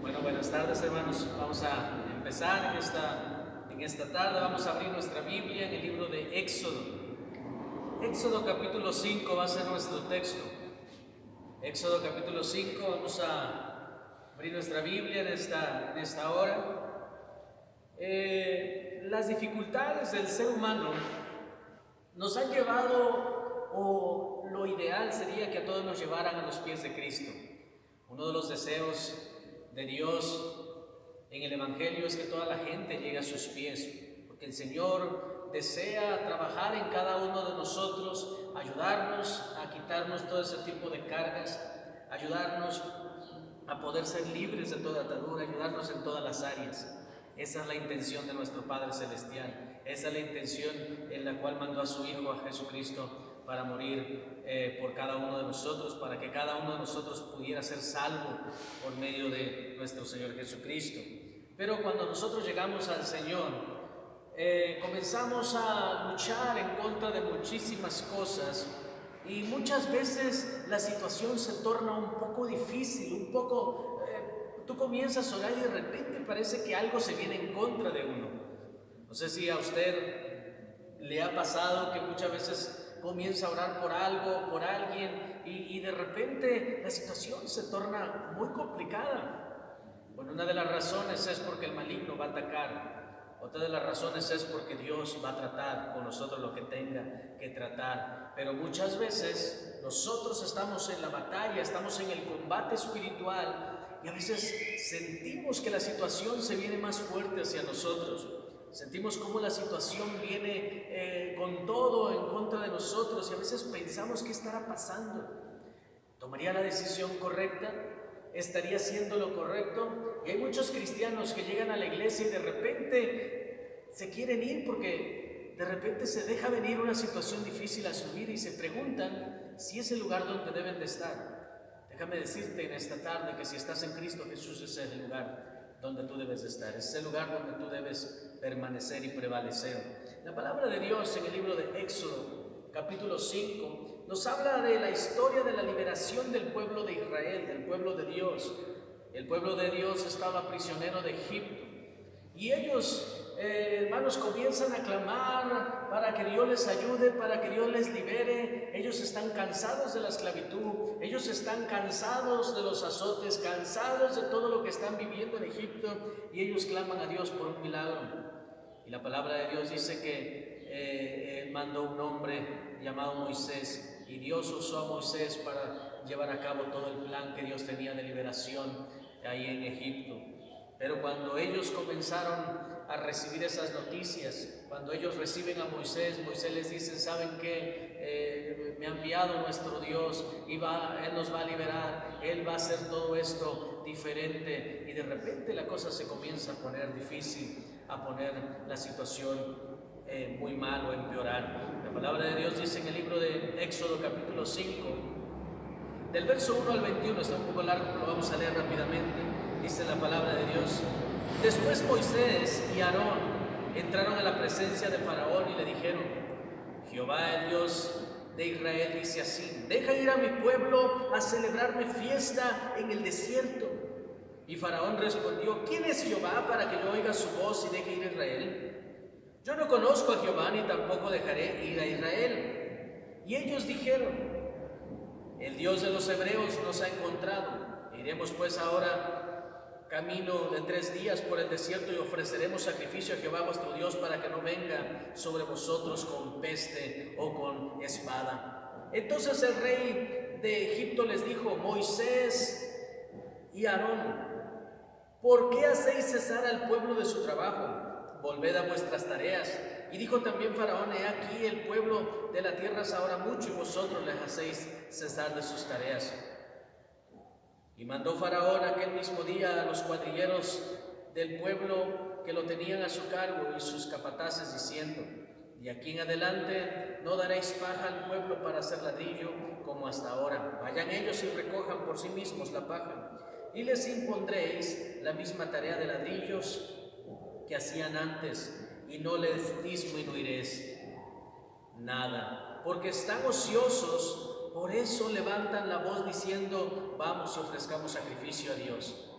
Bueno, buenas tardes hermanos. Vamos a empezar en esta tarde. Vamos a abrir nuestra Biblia en el libro de Éxodo. Éxodo capítulo 5 va a ser nuestro texto. Éxodo capítulo 5, vamos a abrir nuestra Biblia en esta hora. Las dificultades del ser humano nos han llevado, o lo ideal sería que a todos nos llevaran a los pies de Cristo. Uno de los deseos de Dios en el Evangelio es que toda la gente llegue a sus pies, porque el Señor desea trabajar en cada uno de nosotros, ayudarnos a quitarnos todo ese tipo de cargas, ayudarnos a poder ser libres de toda atadura, ayudarnos en todas las áreas. Esa es la intención de nuestro Padre Celestial, esa es la intención en la cual mandó a su Hijo, a Jesucristo, para morir por cada uno de nosotros, para que cada uno de nosotros pudiera ser salvo por medio de nuestro Señor Jesucristo. Pero cuando nosotros llegamos al Señor, comenzamos a luchar en contra de muchísimas cosas y muchas veces la situación se torna un poco difícil, tú comienzas a orar y de repente parece que algo se viene en contra de uno. No sé si a usted le ha pasado que muchas veces comienza a orar por algo, por alguien, y de repente la situación se torna muy complicada. Bueno, una de las razones es porque el maligno va a atacar. Otra de las razones es porque Dios va a tratar con nosotros lo que tenga que tratar. Pero muchas veces nosotros estamos en la batalla, estamos en el combate espiritual y a veces sentimos que la situación se viene más fuerte hacia nosotros. Sentimos como la situación viene con todo en contra de nosotros y a veces pensamos qué estará pasando. ¿Tomaría la decisión correcta? ¿Estaría haciendo lo correcto? Y hay muchos cristianos que llegan a la iglesia y de repente se quieren ir porque de repente se deja venir una situación difícil a su vida y se preguntan si es el lugar donde deben de estar. Déjame decirte en esta tarde que si estás en Cristo Jesús, ese es el lugar donde tú debes de estar, es el lugar donde tú debes permanecer y prevalecer. La palabra de Dios en el libro de Éxodo, capítulo 5, nos habla de la historia de la liberación del pueblo de Israel, del pueblo de Dios. El pueblo de Dios estaba prisionero de Egipto y ellos, hermanos, comienzan a clamar para que Dios les ayude, para que Dios les libere. Ellos están cansados de la esclavitud, ellos están cansados de los azotes, cansados de todo lo que están viviendo en Egipto y ellos claman a Dios por un milagro. Y la palabra de Dios dice que Él mandó un hombre llamado Moisés y Dios usó a Moisés para llevar a cabo todo el plan que Dios tenía de liberación ahí en Egipto. Pero cuando ellos comenzaron a recibir esas noticias, cuando ellos reciben a Moisés, Moisés les dice: ¿saben qué? Me ha enviado nuestro Dios y Él nos va a liberar, Él va a hacer todo esto diferente. Y de repente la cosa se comienza a poner difícil, a poner la situación muy mal o empeorar. La palabra de Dios dice en el libro de Éxodo capítulo 5, del verso 1 al 21, está un poco largo, pero lo vamos a leer rápidamente. Dice la palabra de Dios: después Moisés y Aarón entraron a la presencia de Faraón y le dijeron: Jehová, el Dios de Israel, dice así: deja ir a mi pueblo a celebrarme fiesta en el desierto. Y Faraón respondió: ¿quién es Jehová para que yo oiga su voz y deje ir a Israel? Yo no conozco a Jehová ni tampoco dejaré ir a Israel. Y ellos dijeron: el Dios de los hebreos nos ha encontrado. Iremos pues ahora camino de 3 días por el desierto y ofreceremos sacrificio a Jehová vuestro Dios para que no venga sobre vosotros con peste o con espada. Entonces el rey de Egipto les dijo: Moisés y Aarón, ¿por qué hacéis cesar al pueblo de su trabajo? Volved a vuestras tareas. Y dijo también Faraón: he aquí el pueblo de la tierra es ahora mucho y vosotros les hacéis cesar de sus tareas. Y mandó Faraón aquel mismo día a los cuadrilleros del pueblo que lo tenían a su cargo y sus capataces, diciendo: de aquí en adelante no daréis paja al pueblo para hacer ladrillo como hasta ahora. Vayan ellos y recojan por sí mismos la paja, y les impondréis la misma tarea de ladrillos que hacían antes, y no les disminuiréis nada, porque están ociosos. Por eso levantan la voz diciendo: vamos y ofrezcamos sacrificio a Dios.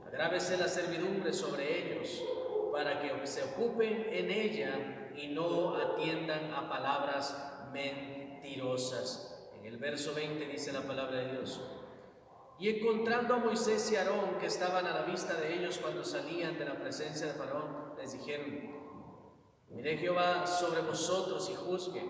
Agrávese la servidumbre sobre ellos, para que se ocupen en ella y no atiendan a palabras mentirosas. En el verso 20 dice la palabra de Dios: y encontrando a Moisés y Aarón, que estaban a la vista de ellos cuando salían de la presencia de Faraón, les dijeron: miré Jehová sobre vosotros y juzgue,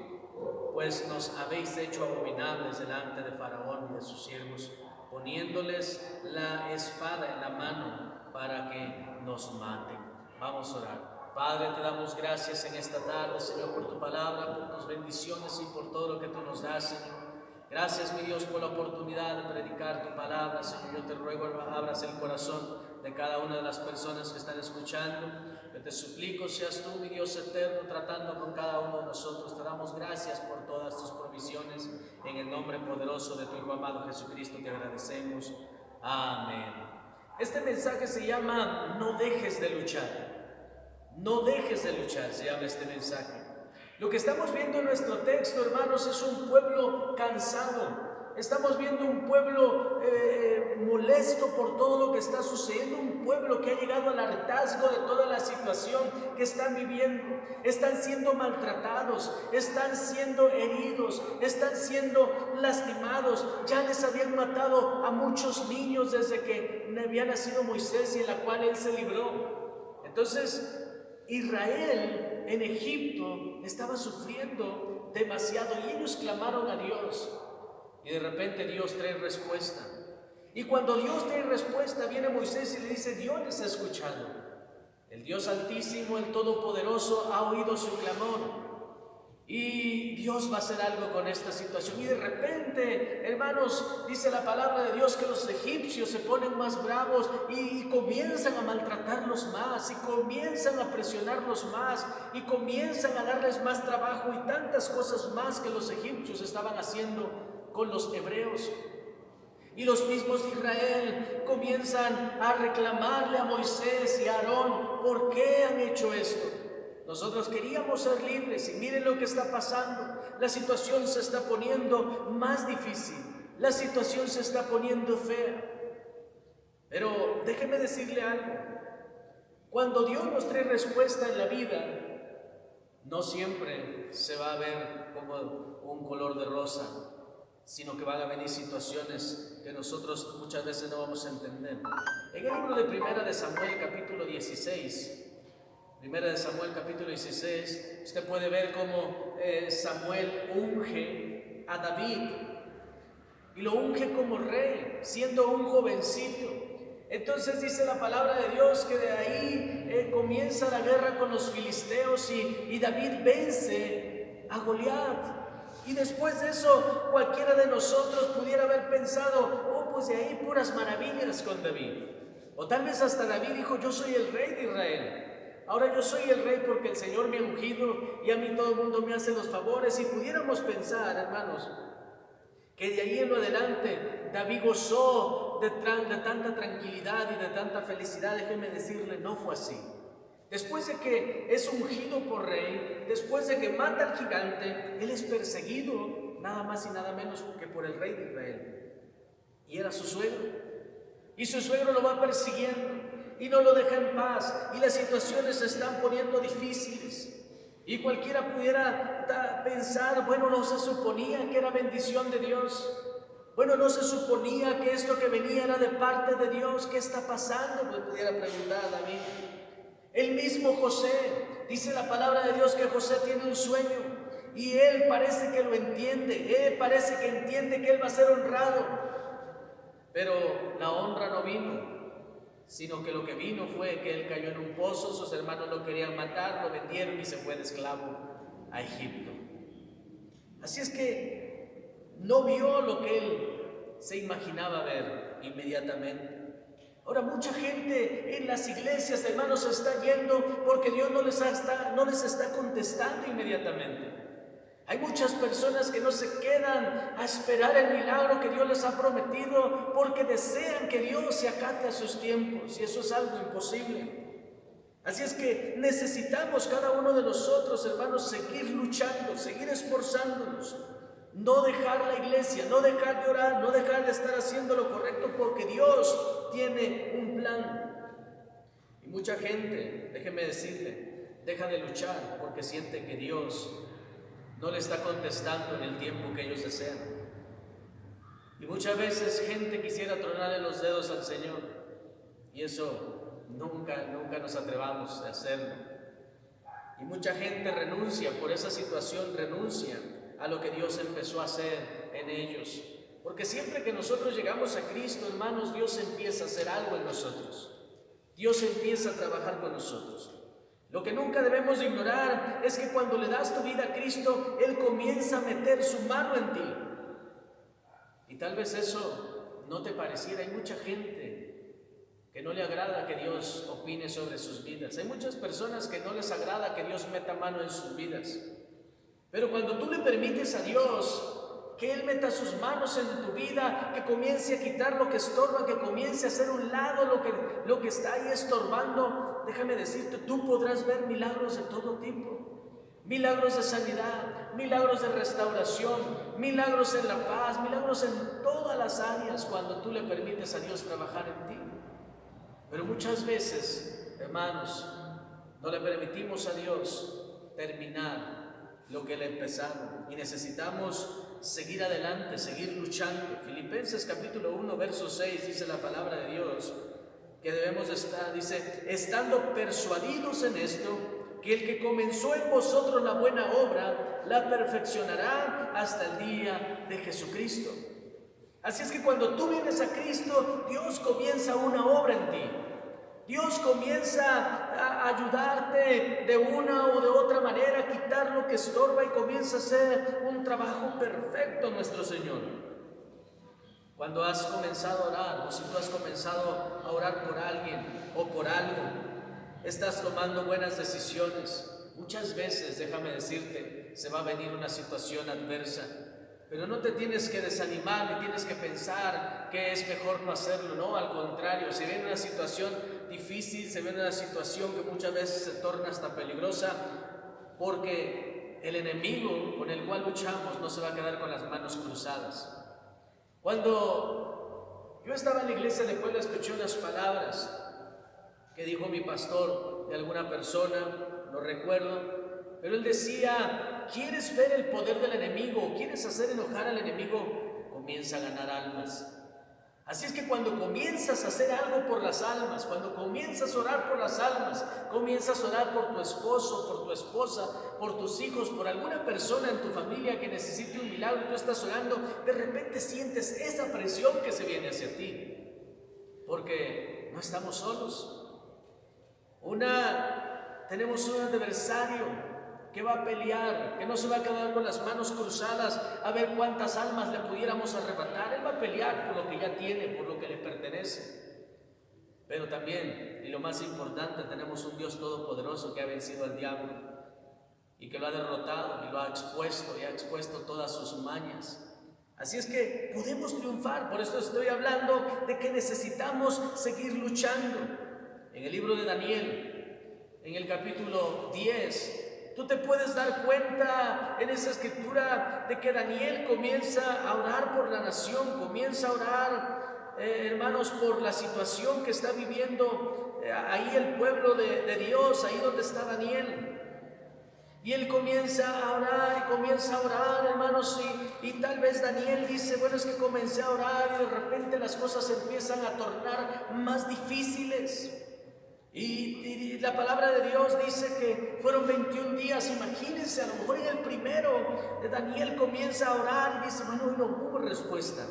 pues nos habéis hecho abominables delante de Faraón y de sus siervos, poniéndoles la espada en la mano para que nos maten. Vamos a orar. Padre, te damos gracias en esta tarde, Señor, por tu palabra, por tus bendiciones y por todo lo que tú nos das, Señor. Gracias, mi Dios, por la oportunidad de predicar tu palabra, Señor. Yo te ruego, abras el corazón de cada una de las personas que están escuchando. Yo te suplico, seas tú, mi Dios eterno, tratando con cada uno de nosotros. Te damos gracias por todas tus provisiones. En el nombre poderoso de tu Hijo amado Jesucristo te agradecemos. Amén. Este mensaje se llama No dejes de luchar. No dejes de luchar, se llama este mensaje. Lo que estamos viendo en nuestro texto, hermanos, es un pueblo cansado. Estamos viendo un pueblo molesto por todo lo que está sucediendo, un pueblo que ha llegado al hartazgo de toda la situación que están viviendo. Están siendo maltratados, están siendo heridos, están siendo lastimados. Ya les habían matado a muchos niños desde que había nacido Moisés, y en la cual él se libró. Entonces, Israel en Egipto estaba sufriendo demasiado y ellos clamaron a Dios, y de repente Dios trae respuesta. Y cuando Dios trae respuesta, viene Moisés y le dice: Dios les ha escuchado, el Dios Altísimo, el Todopoderoso, ha oído su clamor y Dios va a hacer algo con esta situación. Y de repente, hermanos, dice la palabra de Dios que los egipcios se ponen más bravos y comienzan a maltratarlos más, y comienzan a presionarlos más, y comienzan a darles más trabajo y tantas cosas más que los egipcios estaban haciendo con los hebreos. Y los mismos de Israel comienzan a reclamarle a Moisés y a Aarón: ¿por qué han hecho esto? Nosotros queríamos ser libres y miren lo que está pasando. La situación se está poniendo más difícil, la situación se está poniendo fea. Pero déjeme decirle algo: cuando Dios nos trae respuesta en la vida, no siempre se va a ver como un color de rosa, sino que van a venir situaciones que nosotros muchas veces no vamos a entender. En el libro de Primera de Samuel, capítulo 16, Primera de Samuel, capítulo 16, usted puede ver cómo Samuel unge a David, y lo unge como rey, siendo un jovencito. Entonces dice la palabra de Dios que de ahí comienza la guerra con los filisteos, y David vence a Goliat. Y después de eso, cualquiera de nosotros pudiera haber pensado: oh, pues de ahí puras maravillas con David. O tal vez hasta David dijo: yo soy el rey de Israel. Ahora yo soy el rey porque el Señor me ha ungido y a mí todo el mundo me hace los favores. Y pudiéramos pensar, hermanos, que de ahí en lo adelante David gozó de tanta tranquilidad y de tanta felicidad. Déjenme decirle, no fue así. Después de que es ungido por rey, después de que mata al gigante, él es perseguido nada más y nada menos que por el rey de Israel. Y era su suegro. Y su suegro lo va persiguiendo y no lo deja en paz, y las situaciones se están poniendo difíciles. Y cualquiera pudiera pensar: bueno, no se suponía que era bendición de Dios. Bueno, no se suponía que esto que venía era de parte de Dios. ¿Qué está pasando? Pues pudiera preguntar a David. El mismo José, dice la palabra de Dios que José tiene un sueño y él parece que lo entiende, él parece que entiende que él va a ser honrado, pero la honra no vino, sino que lo que vino fue que él cayó en un pozo, sus hermanos lo querían matar, lo vendieron y se fue de esclavo a Egipto. Así es que no vio lo que él se imaginaba ver inmediatamente. Ahora mucha gente en las iglesias, hermanos, se está yendo porque Dios no les está contestando inmediatamente. Hay muchas personas que no se quedan a esperar el milagro que Dios les ha prometido porque desean que Dios se acate a sus tiempos, y eso es algo imposible. Así es que necesitamos cada uno de nosotros, hermanos, seguir luchando, seguir esforzándonos. No dejar la iglesia, no dejar de orar, no dejar de estar haciendo lo correcto, porque Dios tiene un plan. Y mucha gente, déjeme decirle, deja de luchar porque siente que Dios no le está contestando en el tiempo que ellos desean. Y muchas veces gente quisiera tronarle los dedos al Señor, y eso nunca nos atrevamos a hacerlo. Y mucha gente renuncia por esa situación, renuncia a lo que Dios empezó a hacer en ellos. Porque siempre que nosotros llegamos a Cristo, hermanos, Dios empieza a hacer algo en nosotros. Dios empieza a trabajar con nosotros. Lo que nunca debemos de ignorar es que cuando le das tu vida a Cristo, Él comienza a meter su mano en ti. Y tal vez eso no te pareciera. Hay mucha gente que no le agrada que Dios opine sobre sus vidas. Hay muchas personas que no les agrada que Dios meta mano en sus vidas. Pero cuando tú le permites a Dios que Él meta sus manos en tu vida, que comience a quitar lo que estorba, que comience a hacer un lado lo que está ahí estorbando, déjame decirte, tú podrás ver milagros de todo tipo. Milagros de sanidad, milagros de restauración, milagros en la paz, milagros en todas las áreas cuando tú le permites a Dios trabajar en ti. Pero muchas veces, hermanos, no le permitimos a Dios terminar lo que Él ha empezado y necesitamos seguir adelante, seguir luchando. Filipenses capítulo 1, verso 6 dice la palabra de Dios que debemos estar, dice, estando persuadidos en esto, que el que comenzó en vosotros la buena obra, la perfeccionará hasta el día de Jesucristo. Así es que cuando tú vienes a Cristo, Dios comienza una obra en ti. Dios comienza a ayudarte de una o de otra manera, a quitar lo que estorba y comienza a hacer un trabajo perfecto nuestro Señor. Cuando has comenzado a orar, o si tú has comenzado a orar por alguien o por algo, estás tomando buenas decisiones. Muchas veces, déjame decirte, se va a venir una situación adversa, pero no te tienes que desanimar, ni tienes que pensar que es mejor no hacerlo, no, al contrario, si viene una situación difícil, se viene una situación que muchas veces se torna hasta peligrosa, porque el enemigo con el cual luchamos no se va a quedar con las manos cruzadas. Cuando yo estaba en la iglesia de Puebla, escuché unas palabras que dijo mi pastor de alguna persona, no recuerdo, pero él decía: ¿quieres ver el poder del enemigo? ¿Quieres hacer enojar al enemigo? Comienza a ganar almas. Así es que cuando comienzas a hacer algo por las almas, cuando comienzas a orar por las almas, comienzas a orar por tu esposo, por tu esposa, por tus hijos, por alguna persona en tu familia que necesite un milagro y tú estás orando, de repente sientes esa presión que se viene hacia ti, porque no estamos solos. Tenemos un adversario que va a pelear, que no se va a quedar con las manos cruzadas a ver cuántas almas le pudiéramos arrebatar. Él va a pelear por lo que ya tiene, por lo que le pertenece. Pero también, y lo más importante, tenemos un Dios todopoderoso que ha vencido al diablo y que lo ha derrotado y lo ha expuesto y ha expuesto todas sus mañas. Así es que podemos triunfar. Por eso estoy hablando de que necesitamos seguir luchando. En el libro de Daniel, en el capítulo 10, tú te puedes dar cuenta en esa escritura de que Daniel comienza a orar por la nación, comienza a orar, hermanos, por la situación que está viviendo ahí el pueblo de Dios, ahí donde está Daniel. Y él comienza a orar, hermanos, y tal vez Daniel dice: bueno, es que comencé a orar y de repente las cosas empiezan a tornar más difíciles. Y la palabra de Dios dice que fueron 21 días, imagínense, a lo mejor en el primero Daniel comienza a orar y dice: bueno, hoy no hubo respuesta,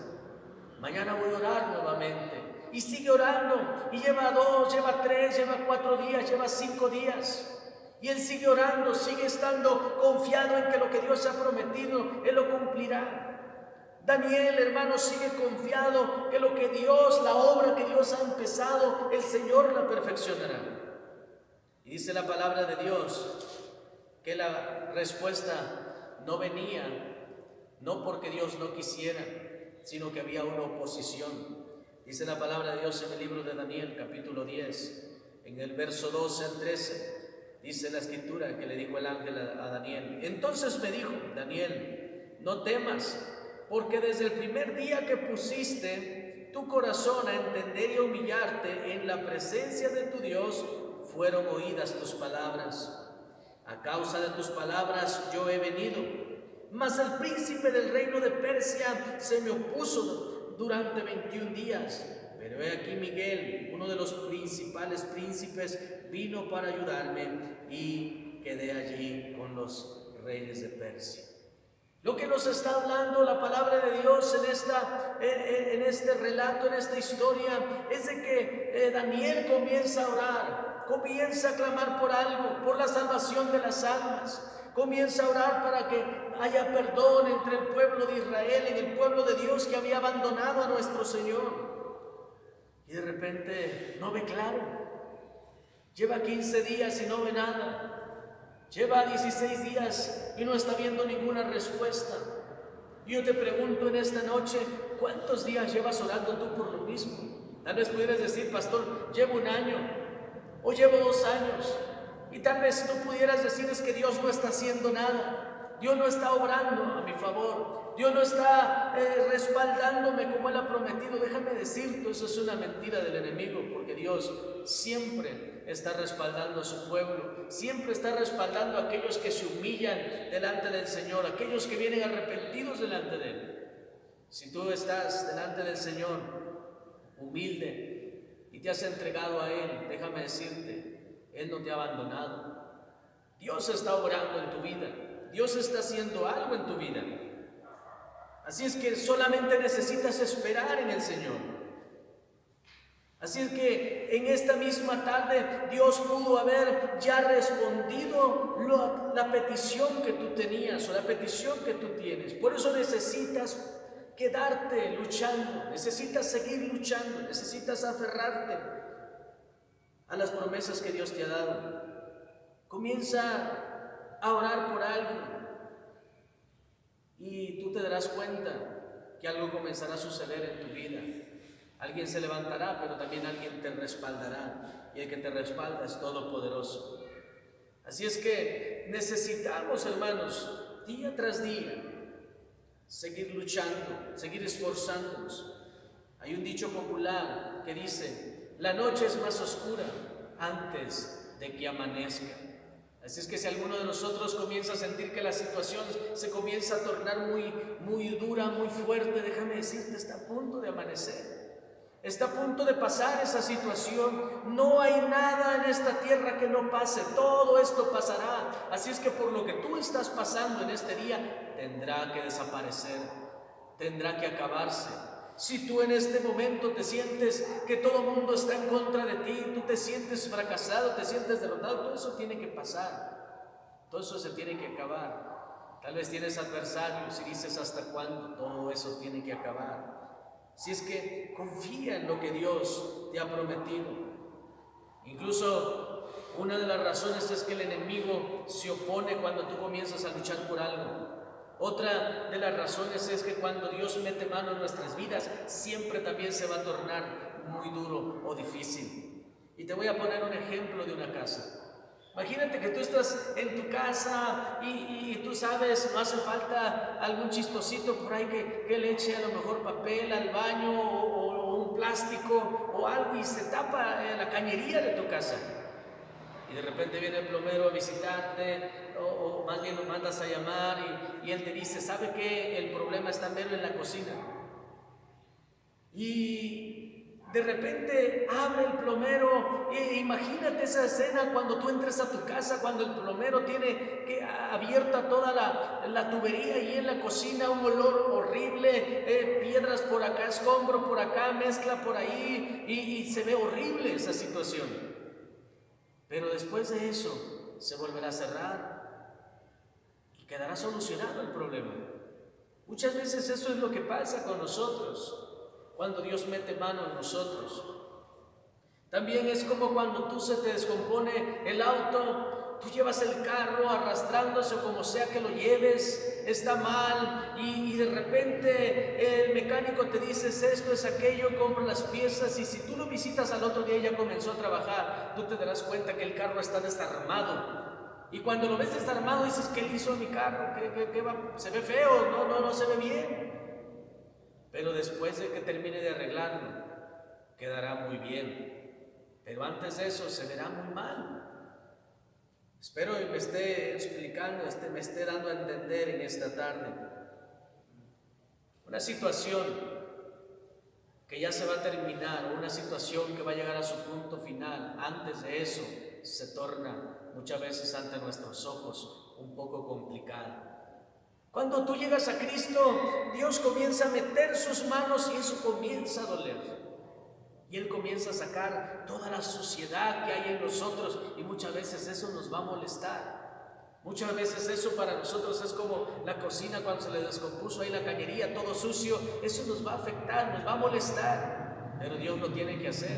mañana voy a orar nuevamente. Y sigue orando, y lleva 2, lleva 3, lleva 4 días, lleva 5 días. Y él sigue orando, sigue estando confiado en que lo que Dios ha prometido, Él lo cumplirá. Daniel, hermano, sigue confiado que lo que Dios, la obra que Dios ha empezado, el Señor la perfeccionará. Y dice la palabra de Dios que la respuesta no venía, no porque Dios no quisiera, sino que había una oposición. Dice la palabra de Dios en el libro de Daniel, capítulo 10, en el verso 12 al 13, dice la escritura que le dijo el ángel a Daniel: entonces me dijo: Daniel, no temas, porque desde el primer día que pusiste tu corazón a entender y a humillarte en la presencia de tu Dios, fueron oídas tus palabras. A causa de tus palabras yo he venido, mas el príncipe del reino de Persia se me opuso durante 21 días. Pero he aquí Miguel, uno de los principales príncipes, vino para ayudarme y quedé allí con los reyes de Persia. Lo que nos está hablando la palabra de Dios en este relato, en esta historia, es de que Daniel comienza a orar, comienza a clamar por algo, por la salvación de las almas. Comienza a orar para que haya perdón entre el pueblo de Israel y el pueblo de Dios que había abandonado a nuestro Señor. Y de repente no ve claro. Lleva 15 días y no ve nada. Lleva 16 días y no está viendo ninguna respuesta. Yo te pregunto en esta noche, ¿cuántos días llevas orando tú por lo mismo? Tal vez pudieras decir, pastor, llevo 1 año o llevo 2 años. Y tal vez tú pudieras decir, es que Dios no está haciendo nada. Dios no está obrando a mi favor. Dios no está respaldándome como Él ha prometido. Déjame decirte, eso es una mentira del enemigo, porque Dios siempre está respaldando a su pueblo, siempre está respaldando a aquellos que se humillan delante del Señor, aquellos que vienen arrepentidos delante de Él. Si tú estás delante del Señor humilde y te has entregado a Él, déjame decirte, Él no te ha abandonado. Dios está obrando en tu vida, Dios está haciendo algo en tu vida. Así es que solamente necesitas esperar en el Señor. Así es que en esta misma tarde Dios pudo haber ya respondido la petición que tú tenías o la petición que tú tienes. Por eso necesitas quedarte luchando, necesitas seguir luchando, necesitas aferrarte a las promesas que Dios te ha dado. Comienza a orar por algo y tú te darás cuenta que algo comenzará a suceder en tu vida. Alguien se levantará, pero también alguien te respaldará, y el que te respalda es todopoderoso. Así es que necesitamos, hermanos, día tras día, seguir luchando, seguir esforzándonos. Hay un dicho popular que dice, la noche es más oscura antes de que amanezca. Así es que si alguno de nosotros comienza a sentir que la situación se comienza a tornar muy dura, muy fuerte, déjame decirte, está a punto de amanecer. Está a punto de pasar esa situación. No hay nada en esta tierra que no pase. Todo esto pasará. Así es que por lo que tú estás pasando en este día, tendrá que desaparecer. Tendrá que acabarse. Si tú en este momento te sientes que todo el mundo está en contra de ti, tú te sientes fracasado, te sientes derrotado, todo eso tiene que pasar. Todo eso se tiene que acabar. Tal vez tienes adversarios y dices, ¿hasta cuándo? Todo eso tiene que acabar. Si es que confía en lo que Dios te ha prometido. Incluso una de las razones es que el enemigo se opone cuando tú comienzas a luchar por algo. Otra de las razones es que cuando Dios mete mano en nuestras vidas, siempre también se va a tornar muy duro o difícil. Y te voy a poner un ejemplo de una casa. Imagínate que tú estás en tu casa y tú sabes, no hace falta algún chistosito por ahí que le eche a lo mejor papel al baño o un plástico o algo y se tapa la cañería de tu casa. Y de repente viene el plomero a visitarte o más bien lo mandas a llamar y él te dice, ¿sabe qué? El problema está mero en la cocina. Y de repente abre el plomero, imagínate esa escena cuando tú entres a tu casa, cuando el plomero tiene abierta toda la tubería y en la cocina un olor horrible, piedras por acá, escombro por acá, mezcla por ahí y se ve horrible esa situación. Pero después de eso se volverá a cerrar y quedará solucionado el problema. Muchas veces eso es lo que pasa con nosotros. Cuando Dios mete mano en nosotros. También es como cuando tú se te descompone el auto, tú llevas el carro arrastrándose como sea que lo lleves, está mal y de repente el mecánico te dice es esto, es aquello, compra las piezas y si tú lo visitas al otro día y ya comenzó a trabajar, tú te darás cuenta que el carro está desarmado. Y cuando lo ves desarmado dices, ¿qué le hizo a mi carro? ¿Qué va? Se ve feo, no se ve bien. pero después de que termine de arreglarlo, quedará muy bien. Pero antes de eso se verá muy mal. Espero que me esté explicando, me esté dando a entender en esta tarde. Una situación que ya se va a terminar, o una situación que va a llegar a su punto final, antes de eso se torna muchas veces ante nuestros ojos un poco complicada. Cuando tú llegas a Cristo, Dios comienza a meter sus manos y eso comienza a doler. Y Él comienza a sacar toda la suciedad que hay en nosotros y muchas veces eso nos va a molestar. Muchas veces eso para nosotros es como la cocina cuando se le descompuso ahí la cañería, todo sucio. Eso nos va a afectar, nos va a molestar. Pero Dios lo tiene que hacer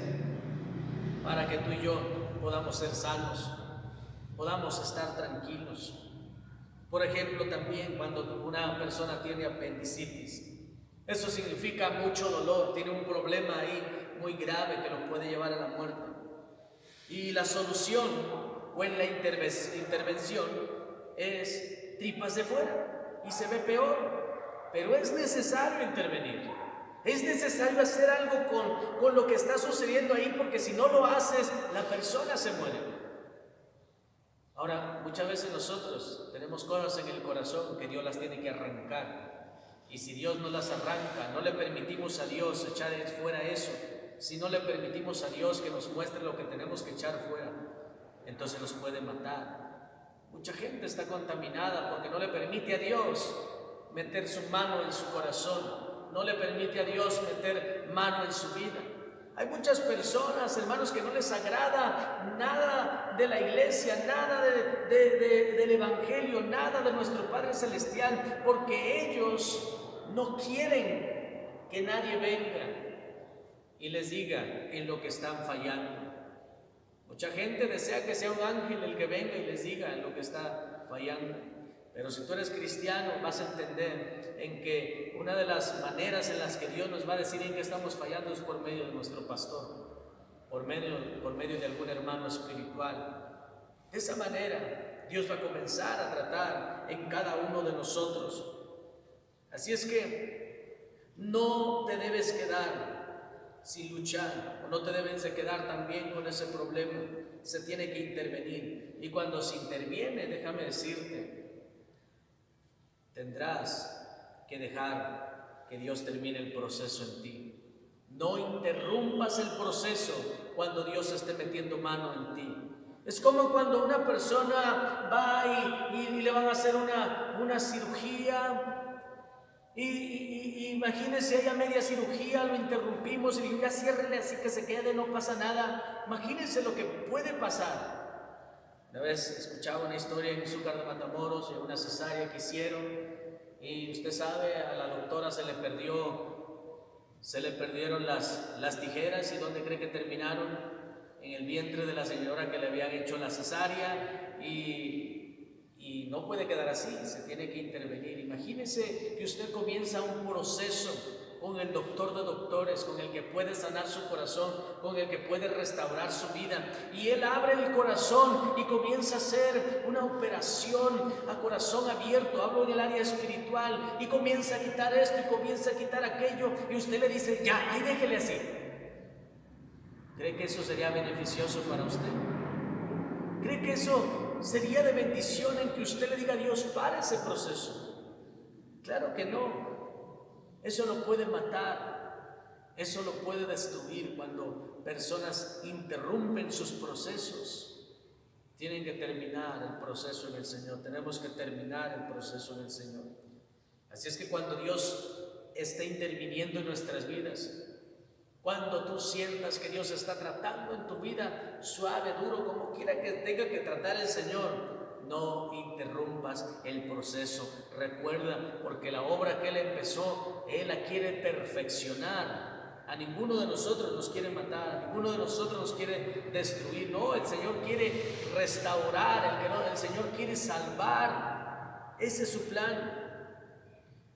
para que tú y yo podamos ser sanos, podamos estar tranquilos. Por ejemplo, también cuando una persona tiene apendicitis, eso significa mucho dolor, tiene un problema ahí muy grave que lo puede llevar a la muerte. Y la solución o en la intervención es tripas de fuera y se ve peor, pero es necesario intervenir. Es necesario hacer algo con lo que está sucediendo ahí, porque si no lo haces, la persona se muere. Ahora, muchas veces nosotros tenemos cosas en el corazón que Dios las tiene que arrancar. Y si Dios no las arranca, no le permitimos a Dios echar fuera eso, si no le permitimos a Dios que nos muestre lo que tenemos que echar fuera, entonces nos puede matar. Mucha gente está contaminada porque no le permite a Dios meter su mano en su corazón, no le permite a Dios meter mano en su vida. Hay muchas personas, hermanos, que no les agrada nada de la iglesia, nada del evangelio, nada de nuestro Padre Celestial, porque ellos no quieren que nadie venga y les diga en lo que están fallando. Mucha gente desea que sea un ángel el que venga y les diga en lo que está fallando. Pero si tú eres cristiano, vas a entender en que una de las maneras en las que Dios nos va a decir en qué estamos fallando es por medio de nuestro pastor, por medio de algún hermano espiritual. De esa manera, Dios va a comenzar a tratar en cada uno de nosotros. Así es que no te debes quedar sin luchar, o no te debes de quedar también con ese problema. Se tiene que intervenir. Y cuando se interviene, déjame decirte, tendrás que dejar que Dios termine el proceso en ti. No interrumpas el proceso cuando Dios esté metiendo mano en ti. Es como cuando una persona va y le van a hacer una cirugía y imagínense, ahí a media cirugía lo interrumpimos y ya ciérrele así que se quede, no pasa nada. Imagínense lo que puede pasar. Una vez escuchaba una historia en Izúcar de Matamoros de una cesárea que hicieron. Y usted sabe, a la doctora se le perdieron las tijeras. ¿Y dónde cree que terminaron? En el vientre de la señora que le habían hecho la cesárea. Y no puede quedar así, se tiene que intervenir. Imagínese que usted comienza un proceso con el doctor de doctores, con el que puede sanar su corazón, con el que puede restaurar su vida. Y él abre el corazón y comienza a hacer una operación a corazón abierto, hablo en el área espiritual, y comienza a quitar esto y comienza a quitar aquello, y usted le dice, ya, ahí déjele así. ¿Cree que eso sería beneficioso para usted? ¿Cree que eso sería de bendición en que usted le diga a Dios, para ese proceso? Claro que no. Eso lo puede matar, eso lo puede destruir. Cuando personas interrumpen sus procesos, tienen que terminar el proceso en el Señor. Tenemos que terminar el proceso en el Señor. Así es que cuando Dios esté interviniendo en nuestras vidas, cuando tú sientas que Dios está tratando en tu vida, suave, duro, como quiera que tenga que tratar el Señor, no interrumpas el proceso. Recuerda, porque la obra que Él empezó, Él la quiere perfeccionar. A ninguno de nosotros nos quiere matar, a ninguno de nosotros nos quiere destruir. No, el Señor quiere restaurar, el Señor quiere salvar. Ese es su plan.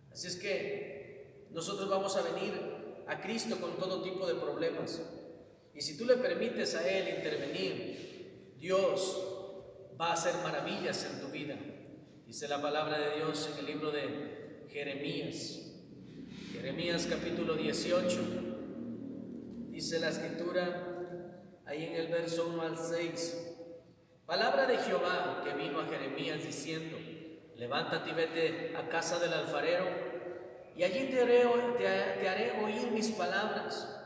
Así es que nosotros vamos a venir a Cristo con todo tipo de problemas. Y si tú le permites a Él intervenir, Dios va a hacer maravillas en tu vida. Dice la palabra de Dios en el libro de Jeremías, Jeremías capítulo 18, dice la escritura, ahí en el verso 1 al 6, palabra de Jehová que vino a Jeremías diciendo, levántate y vete a casa del alfarero, y allí te haré oír mis palabras.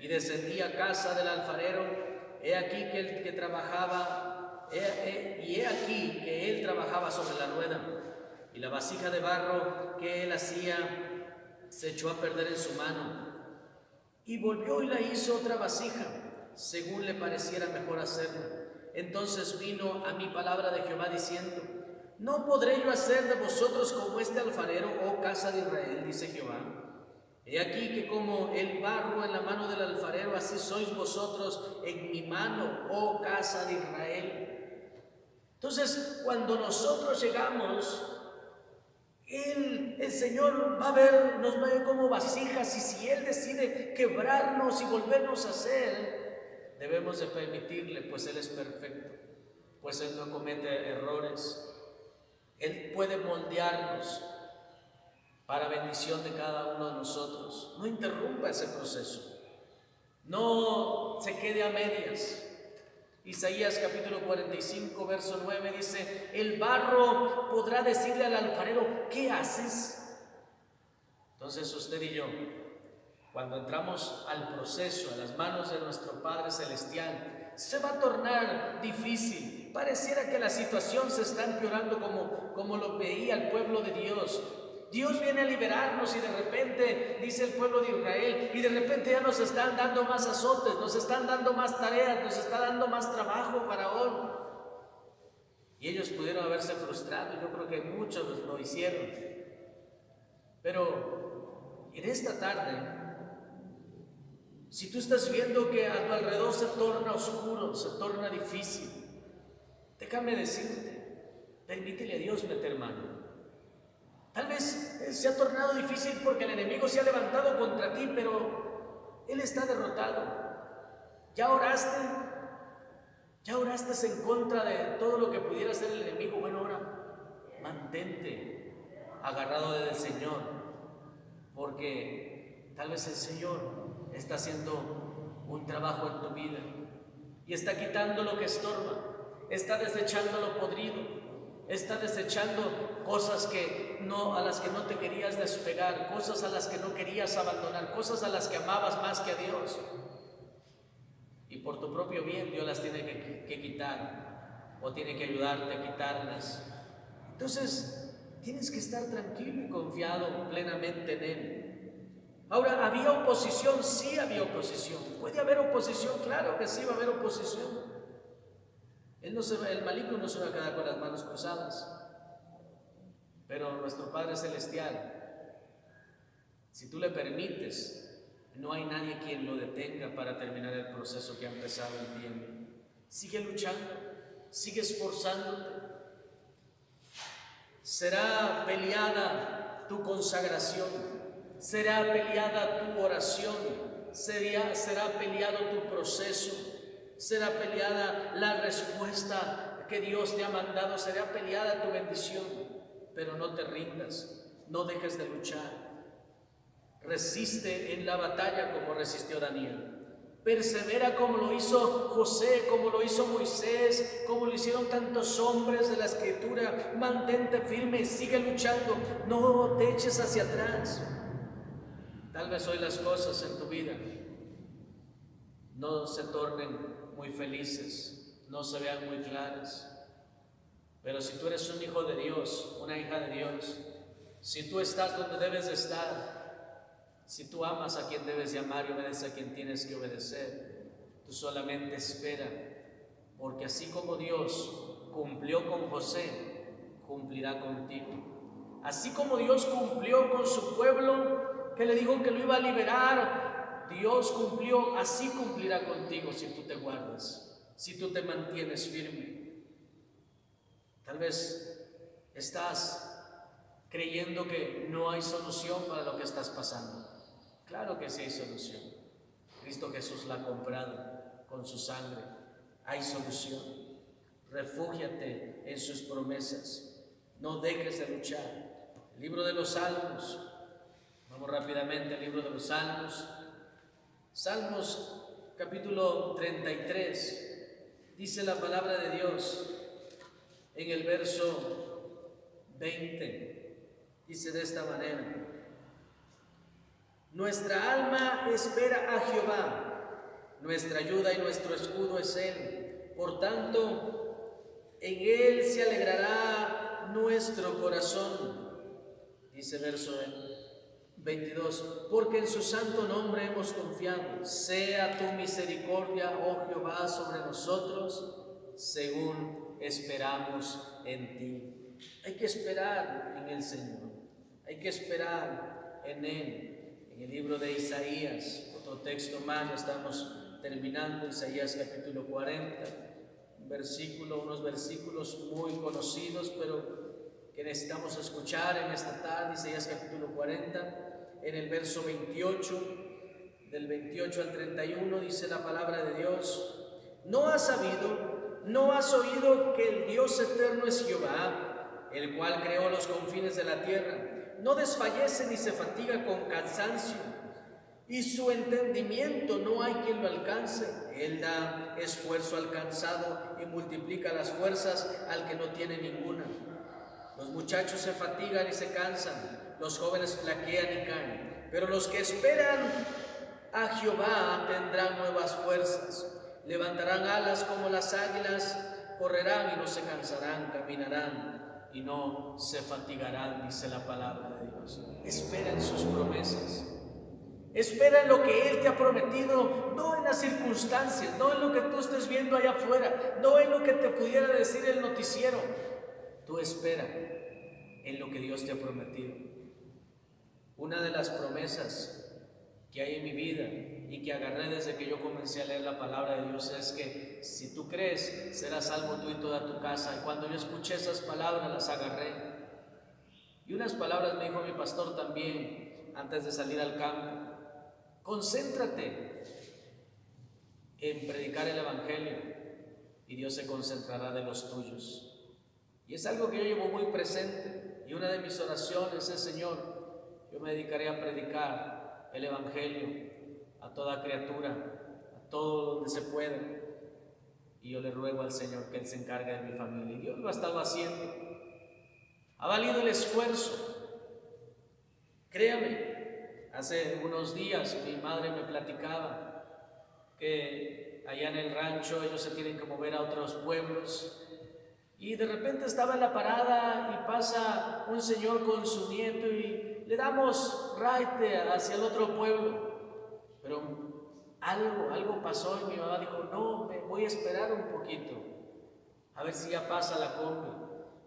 Y descendí a casa del alfarero, he aquí que él que trabajaba, he aquí que él trabajaba sobre la rueda, y la vasija de barro que él hacía se echó a perder en su mano. Y volvió y la hizo otra vasija, según le pareciera mejor hacerlo. Entonces vino a mí palabra de Jehová diciendo, ¿no podré yo hacer de vosotros como este alfarero, oh casa de Israel? Dice Jehová. He aquí que como el barro en la mano del alfarero, así sois vosotros en mi mano, oh casa de Israel. Entonces, cuando nosotros llegamos, el Señor va a ver, nos va a ver como vasijas, y si Él decide quebrarnos y volvernos a hacer, debemos de permitirle, pues Él es perfecto, pues Él no comete errores. Él puede moldearnos para bendición de cada uno de nosotros. No interrumpa ese proceso, no se quede a medias. Isaías capítulo 45, verso 9 dice, el barro podrá decirle al alfarero, ¿qué haces? Entonces usted y yo, cuando entramos al proceso, a las manos de nuestro Padre Celestial, se va a tornar difícil. Pareciera que la situación se está empeorando como lo veía el pueblo de Dios. Dios viene a liberarnos y de repente, dice el pueblo de Israel, y de repente ya nos están dando más azotes, nos están dando más tareas, nos está dando más trabajo, Faraón. Y ellos pudieron haberse frustrado, yo creo que muchos lo hicieron. Pero en esta tarde, si tú estás viendo que a tu alrededor se torna oscuro, se torna difícil, déjame decirte, permítele a Dios meter mano. Tal vez se ha tornado difícil porque el enemigo se ha levantado contra ti, pero él está derrotado. ¿Ya oraste? ¿Ya oraste en contra de todo lo que pudiera hacer el enemigo? Bueno, ahora mantente agarrado del Señor, porque tal vez el Señor está haciendo un trabajo en tu vida y está quitando lo que estorba, está desechando lo podrido, está desechando cosas a las que no te querías despegar, cosas a las que no querías abandonar, cosas a las que amabas más que a Dios. Y por tu propio bien Dios las tiene que quitar, o tiene que ayudarte a quitarlas. Entonces tienes que estar tranquilo y confiado plenamente en Él. Ahora, ¿había oposición? Sí había oposición. ¿Puede haber oposición? Claro que sí va a haber oposición. El maligno no se va a quedar con las manos cruzadas. Pero nuestro Padre Celestial, si tú le permites, no hay nadie quien lo detenga para terminar el proceso que ha empezado en ti. Sigue luchando, sigue esforzándote. Será peleada tu consagración, será peleada tu oración, será peleado tu proceso. Será peleada la respuesta que Dios te ha mandado, será peleada tu bendición, pero no te rindas, no dejes de luchar. Resiste en la batalla como resistió Daniel. Persevera como lo hizo José, como lo hizo Moisés, como lo hicieron tantos hombres de la Escritura. Mantente firme, sigue luchando, no te eches hacia atrás. Tal vez hoy las cosas en tu vida no se tornen muy felices, no se vean muy claras, pero si tú eres un hijo de Dios, una hija de Dios, si tú estás donde debes de estar, si tú amas a quien debes de amar y obedeces a quien tienes que obedecer, tú solamente espera, porque así como Dios cumplió con José, cumplirá contigo. Así como Dios cumplió con su pueblo, que le dijo que lo iba a liberar, Dios cumplió, así cumplirá contigo si tú te guardas, si tú te mantienes firme. Tal vez estás creyendo que no hay solución para lo que estás pasando. Claro que sí hay solución. Cristo Jesús la ha comprado con su sangre. Hay solución. Refúgiate en sus promesas. No dejes de luchar. El libro de los Salmos Vamos rápidamente al libro de los Salmos. Salmos capítulo 33. Dice la palabra de Dios en el verso 20. Dice de esta manera: nuestra alma espera a Jehová, nuestra ayuda y nuestro escudo es Él. Por tanto, en Él se alegrará nuestro corazón. Dice verso 22, porque en su santo nombre hemos confiado. Sea tu misericordia, oh Jehová, sobre nosotros, según esperamos en ti. Hay que esperar en el Señor, hay que esperar en Él. En el libro de Isaías, otro texto más, ya estamos terminando, Isaías capítulo 40, unos versículos muy conocidos, pero que necesitamos escuchar en esta tarde. Isaías capítulo 40, en el verso 28, del 28 al 31, dice la palabra de Dios: ¿no has sabido, no has oído que el Dios eterno es Jehová, el cual creó los confines de la tierra? No desfallece ni se fatiga con cansancio, y su entendimiento no hay quien lo alcance. Él da esfuerzo al cansado y multiplica las fuerzas al que no tiene ninguna. Los muchachos se fatigan y se cansan, los jóvenes flaquean y caen, pero los que esperan a Jehová tendrán nuevas fuerzas, levantarán alas como las águilas, correrán y no se cansarán, caminarán y no se fatigarán, dice la palabra de Dios. Espera en sus promesas, espera en lo que Él te ha prometido, no en las circunstancias, no en lo que tú estés viendo allá afuera, no en lo que te pudiera decir el noticiero. Tú espera en lo que Dios te ha prometido. Una de las promesas que hay en mi vida y que agarré desde que yo comencé a leer la palabra de Dios es que si tú crees, serás salvo tú y toda tu casa. Y cuando yo escuché esas palabras, las agarré. Y unas palabras me dijo mi pastor también antes de salir al campo: concéntrate en predicar el evangelio y Dios se concentrará de los tuyos. Y es algo que yo llevo muy presente, y una de mis oraciones es: Señor, yo me dedicaré a predicar el evangelio a toda criatura, a todo donde se pueda, y yo le ruego al Señor que Él se encargue de mi familia. Y Dios lo ha estado haciendo, ha valido el esfuerzo. Créame, hace unos días mi madre me platicaba que allá en el rancho ellos se tienen que mover a otros pueblos, y de repente estaba en la parada y pasa un señor con su nieto y le damos raite hacia el otro pueblo. Pero algo pasó y mi mamá dijo: no, me voy a esperar un poquito, a ver si ya pasa la combi.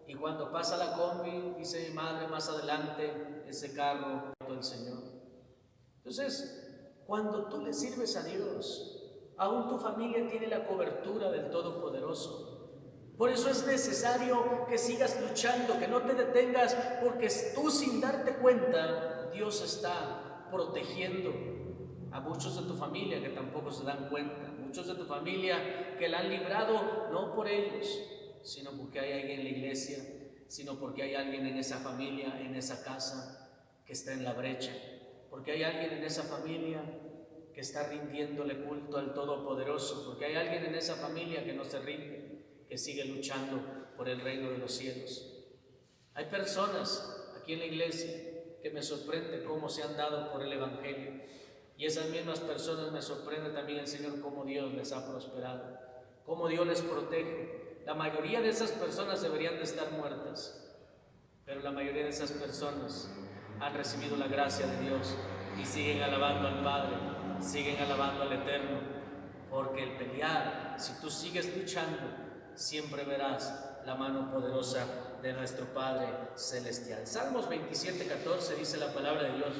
Y cuando pasa la combi, dice mi madre, más adelante, ese carro, el Señor. Entonces, cuando tú le sirves a Dios, aún tu familia tiene la cobertura del Todopoderoso. Por eso es necesario que sigas luchando, que no te detengas, porque tú, sin darte cuenta, Dios está protegiendo a muchos de tu familia que tampoco se dan cuenta, muchos de tu familia que la han librado no por ellos, sino porque hay alguien en la iglesia, sino porque hay alguien en esa familia, en esa casa, que está en la brecha, porque hay alguien en esa familia que está rindiéndole culto al Todopoderoso, porque hay alguien en esa familia que no se rinde, que sigue luchando por el reino de los cielos. Hay personas aquí en la iglesia que me sorprende cómo se han dado por el evangelio, y esas mismas personas me sorprende también el Señor cómo Dios les ha prosperado, cómo Dios les protege. La mayoría de esas personas deberían de estar muertas, pero la mayoría de esas personas han recibido la gracia de Dios y siguen alabando al Padre, siguen alabando al Eterno, porque el pelear, si tú sigues luchando, siempre verás la mano poderosa de nuestro Padre Celestial. Salmos 27:14 dice la palabra de Dios: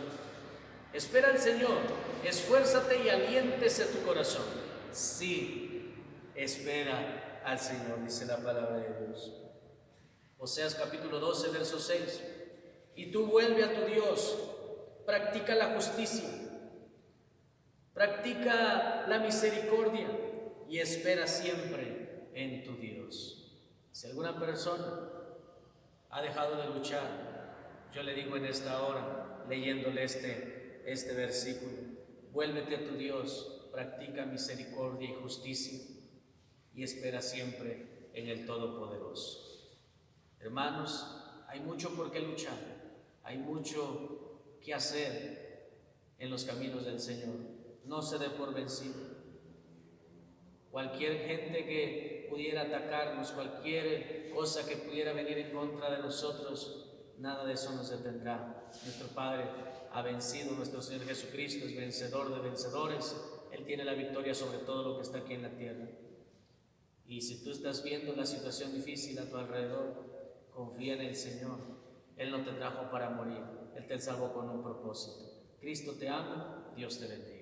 espera al Señor, esfuérzate y aliéntese tu corazón. Sí, espera al Señor, dice la palabra de Dios. Oseas capítulo 12, verso 6: y tú vuelve a tu Dios, practica la justicia, practica la misericordia y espera siempre en tu Dios. Si alguna persona ha dejado de luchar, yo le digo en esta hora: leyéndole este versículo. Vuélvete a tu Dios, practica misericordia y justicia y espera siempre en el Todopoderoso. Hermanos, hay mucho por qué luchar, hay mucho que hacer en los caminos del Señor. No se dé por vencido. Cualquier gente que pudiera atacarnos, cualquier cosa que pudiera venir en contra de nosotros, nada de eso nos detendrá. Nuestro Padre ha vencido, nuestro Señor Jesucristo es vencedor de vencedores. Él tiene la victoria sobre todo lo que está aquí en la tierra. Y si tú estás viendo una situación difícil a tu alrededor, confía en el Señor. Él no te trajo para morir, Él te salvó con un propósito. Cristo te ama, Dios te bendiga.